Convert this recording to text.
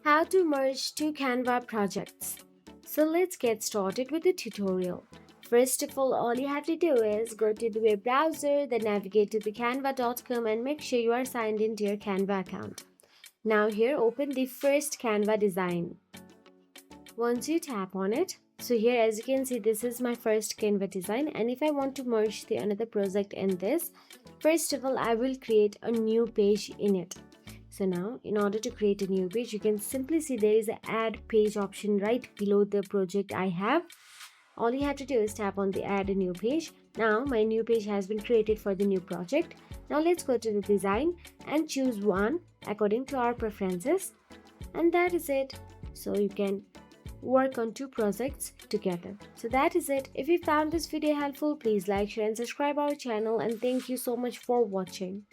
How to merge two Canva projects. So let's get started with the tutorial. First of all you have to do is go to the web browser, then navigate to the canva.com and make sure you are signed into your Canva account. Now here open the first Canva design. Once you tap on it, so here as you can see this is my first Canva design, and if I want to merge the another project in this, first of all I will create a new page in it. So now in order to create a new page, you can simply see there is an add page option right below the project I have. All you have to do is tap on the add a new page. Now my new page has been created for the new project. Now let's go to the design and choose one according to our preferences, and that is it. So you can work on two projects together. So that is it. If you found this video helpful, please like, share and subscribe our channel, and thank you so much for watching.